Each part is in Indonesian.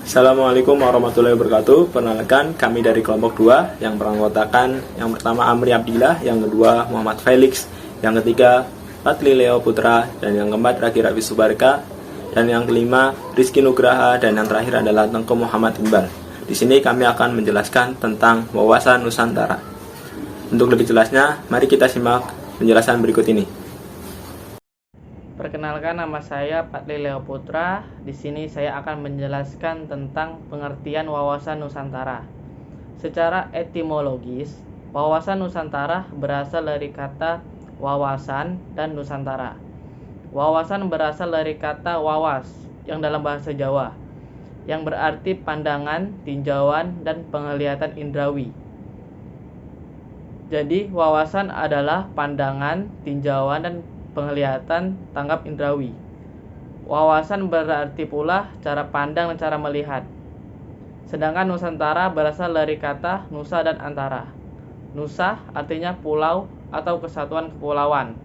Assalamualaikum warahmatullahi wabarakatuh. Perkenalkan, kami dari kelompok 2 yang beranggotakan yang pertama Amri Abdillah, yang kedua Muhammad Felix, yang ketiga Fadli Leo Putra, dan yang keempat Raki Rafi Subarka, dan yang kelima Rizky Nugraha, dan yang terakhir adalah Tengku Muhammad Iqbal. Di sini kami akan menjelaskan tentang wawasan Nusantara. Untuk lebih jelasnya, mari kita simak penjelasan berikut ini. Perkenalkan, nama saya Fadli Leo Putra. Di sini saya akan menjelaskan tentang pengertian wawasan Nusantara. Secara etimologis, wawasan Nusantara berasal dari kata wawasan dan Nusantara. Wawasan berasal dari kata wawas yang dalam bahasa Jawa, yang berarti pandangan, tinjauan, dan penglihatan indrawi. Jadi, wawasan adalah pandangan, tinjauan, dan penglihatan tangkap indrawi. Wawasan berarti pula cara pandang dan cara melihat. Sedangkan Nusantara berasal dari kata nusa dan antara. Nusa artinya pulau atau kesatuan kepulauan.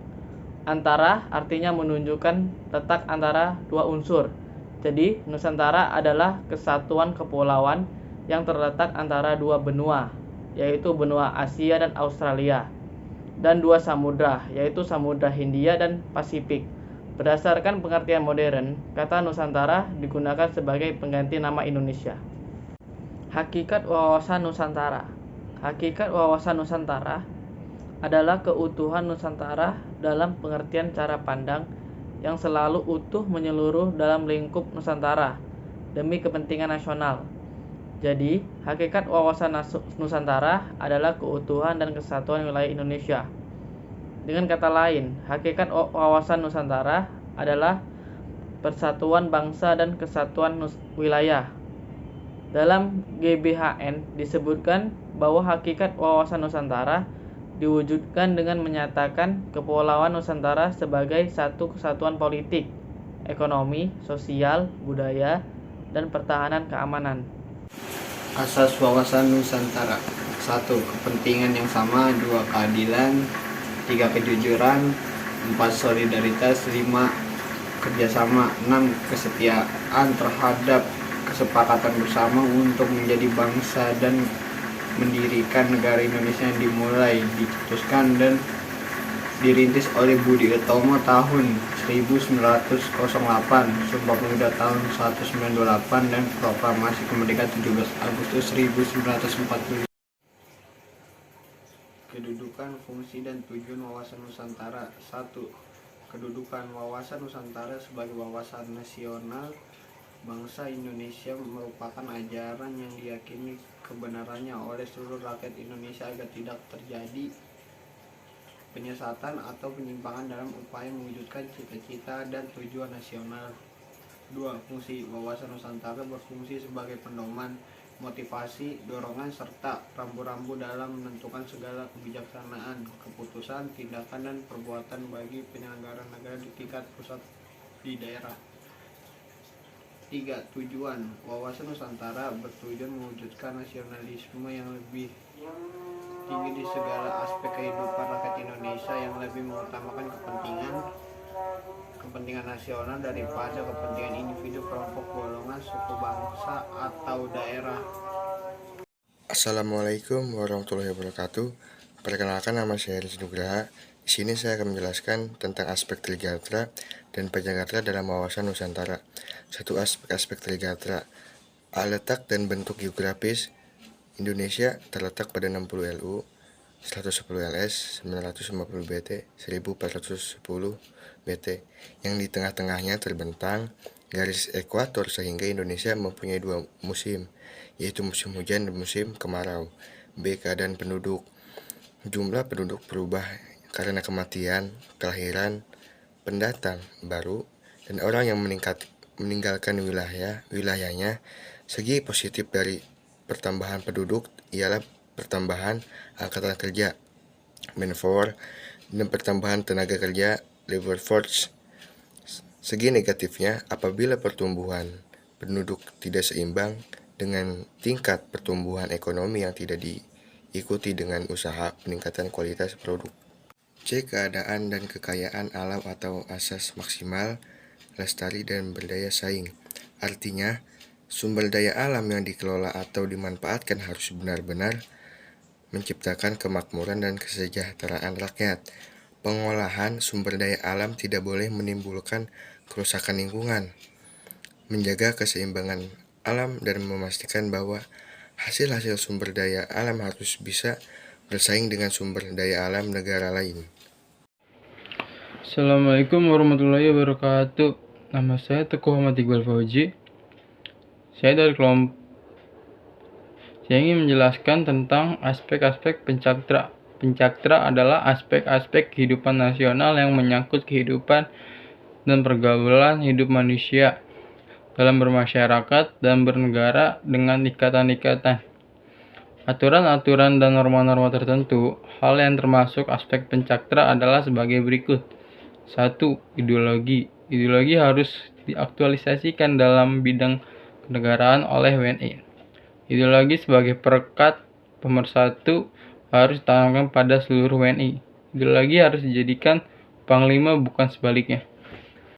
Antara artinya menunjukkan letak antara dua unsur. Jadi, Nusantara adalah kesatuan kepulauan yang terletak antara dua benua, yaitu benua Asia dan Australia, dan dua samudra, yaitu Samudra Hindia dan Pasifik. Berdasarkan pengertian modern, kata Nusantara digunakan sebagai pengganti nama Indonesia. Hakikat wawasan Nusantara. Hakikat wawasan Nusantara adalah keutuhan Nusantara dalam pengertian cara pandang yang selalu utuh menyeluruh dalam lingkup Nusantara demi kepentingan nasional. Jadi, hakikat wawasan Nusantara adalah keutuhan dan kesatuan wilayah Indonesia. Dengan kata lain, hakikat wawasan Nusantara adalah persatuan bangsa dan kesatuan wilayah. Dalam GBHN disebutkan bahwa hakikat wawasan Nusantara diwujudkan dengan menyatakan Kepulauan Nusantara sebagai satu kesatuan politik, ekonomi, sosial, budaya, dan pertahanan keamanan. Asas wawasan Nusantara: 1. Kepentingan yang sama. 2. Keadilan. 3. Kejujuran. 4. Solidaritas. 5. Kerjasama. 6. Kesetiaan terhadap kesepakatan bersama untuk menjadi bangsa dan mendirikan negara Indonesia yang dimulai, dicetuskan, dan dirintis oleh Budi Utomo tahun 1908, Sumpah Pemuda tahun 1928, dan Proklamasi Kemerdekaan 17 Agustus 1945. Kedudukan, fungsi, dan tujuan wawasan Nusantara. 1. Kedudukan wawasan Nusantara sebagai wawasan nasional bangsa Indonesia merupakan ajaran yang diyakini kebenarannya oleh seluruh rakyat Indonesia agar tidak terjadi penyesatan atau penyimpangan dalam upaya mewujudkan cita-cita dan tujuan nasional. 2. Fungsi wawasan Nusantara berfungsi sebagai pedoman, motivasi, dorongan, serta rambu-rambu dalam menentukan segala kebijaksanaan, keputusan, tindakan, dan perbuatan bagi penyelenggaraan negara di tingkat pusat di daerah. 3. Tujuan wawasan Nusantara bertujuan mewujudkan nasionalisme yang lebih tinggi di segala aspek kehidupan rakyat Indonesia, yang lebih mengutamakan kepentingan nasional daripada kepentingan individu, kelompok, golongan, suku, bangsa, atau daerah. Assalamualaikum warahmatullahi wabarakatuh. Perkenalkan, nama saya Rizky Nugraha. Di sini saya akan menjelaskan tentang aspek Trijatra dan Pajagatra dalam wawasan Nusantara. Satu aspek Trijatra. Letak dan bentuk geografis Indonesia terletak pada 60 LU, 110 LS, 950 BT, 1410 BT, yang di tengah-tengahnya terbentang garis ekuator sehingga Indonesia mempunyai dua musim, yaitu musim hujan dan musim kemarau. B. Keadaan penduduk. Jumlah penduduk berubah karena kematian, kelahiran, pendatang baru, dan orang yang meninggalkan wilayahnya. Segi positif dari pertambahan penduduk ialah pertambahan angkatan kerja, manpower, dan pertambahan tenaga kerja, labor force. Segi negatifnya, apabila pertumbuhan penduduk tidak seimbang dengan tingkat pertumbuhan ekonomi yang tidak diikuti dengan usaha peningkatan kualitas produk. C. Keadaan dan kekayaan alam atau asas maksimal, lestari, dan berdaya saing. Artinya, Sumber daya alam yang dikelola atau dimanfaatkan harus benar-benar menciptakan kemakmuran dan kesejahteraan rakyat. Pengolahan sumber daya alam tidak boleh menimbulkan kerusakan lingkungan, menjaga keseimbangan alam, dan memastikan bahwa hasil-hasil sumber daya alam harus bisa bersaing dengan sumber daya alam negara lain. Assalamualaikum warahmatullahi wabarakatuh. Nama saya Teguh Ahmad Iqbal Fauzi. Saya ingin menjelaskan tentang aspek-aspek pencaktra. Pencaktra adalah aspek-aspek kehidupan nasional yang menyangkut kehidupan dan pergaulan hidup manusia dalam bermasyarakat dan bernegara dengan ikatan-ikatan, aturan-aturan dan norma-norma tertentu. Hal yang termasuk aspek pencaktra adalah sebagai berikut. 1. Ideologi. Ideologi harus diaktualisasikan dalam bidang kenegaraan oleh WNI. Ideologi sebagai perekat pemersatu harus ditanamkan pada seluruh WNI. Ideologi harus dijadikan panglima, bukan sebaliknya.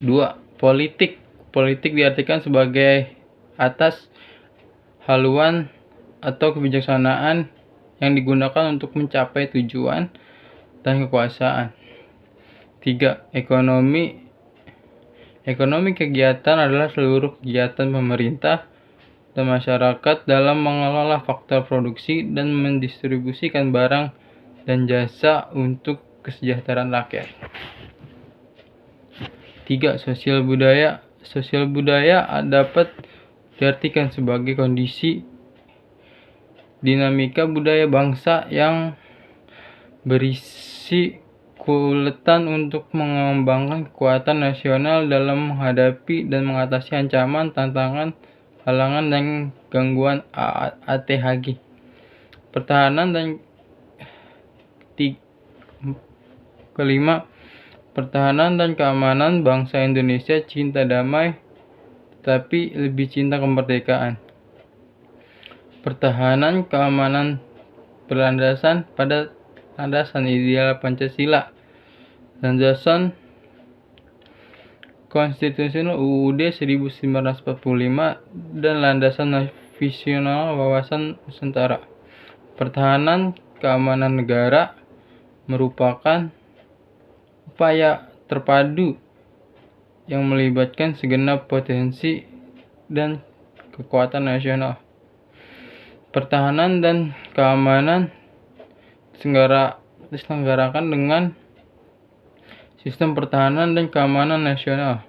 2. Politik. Politik diartikan sebagai atas haluan atau kebijaksanaan yang digunakan untuk mencapai tujuan dan kekuasaan. 3. Ekonomi. Ekonomi kegiatan adalah seluruh kegiatan pemerintah dan masyarakat dalam mengelola faktor produksi dan mendistribusikan barang dan jasa untuk kesejahteraan rakyat. 3. Sosial budaya. Sosial budaya dapat diartikan sebagai kondisi dinamika budaya bangsa yang berisi keuletan untuk mengembangkan kekuatan nasional dalam menghadapi dan mengatasi ancaman, tantangan, halangan, dan gangguan ATHG. Pertahanan dan kelima, pertahanan dan keamanan bangsa Indonesia cinta damai, tetapi lebih cinta kemerdekaan. Pertahanan keamanan berlandasan pada landasan ideal Pancasila, landasan konstitusional UUD 1945, dan landasan visional wawasan Nusantara. Pertahanan keamanan negara merupakan upaya terpadu yang melibatkan segenap potensi dan kekuatan nasional. Pertahanan dan keamanan diselenggarakan dengan sistem pertahanan dan keamanan nasional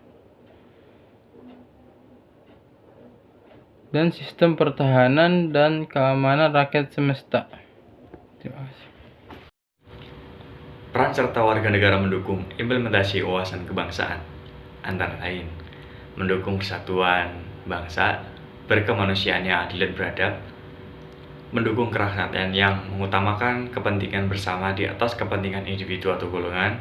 dan sistem pertahanan dan keamanan rakyat semesta. Terima kasih. Peran serta warga negara mendukung implementasi wawasan kebangsaan, antara lain mendukung persatuan bangsa, berkemanusiaan yang adil dan beradab, mendukung kerakyatan yang mengutamakan kepentingan bersama di atas kepentingan individu atau golongan,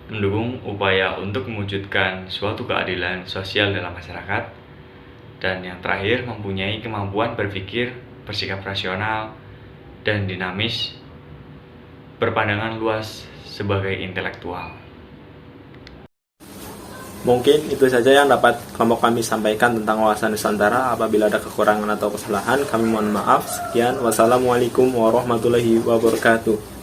mendukung upaya untuk mewujudkan suatu keadilan sosial dalam masyarakat, dan yang terakhir mempunyai kemampuan berpikir, bersikap rasional, dan dinamis, berpandangan luas sebagai intelektual. Mungkin itu saja yang dapat kelompok kami sampaikan tentang wawasan Nusantara. Apabila ada kekurangan atau kesalahan, kami mohon maaf. Sekian, wassalamualaikum warahmatullahi wabarakatuh.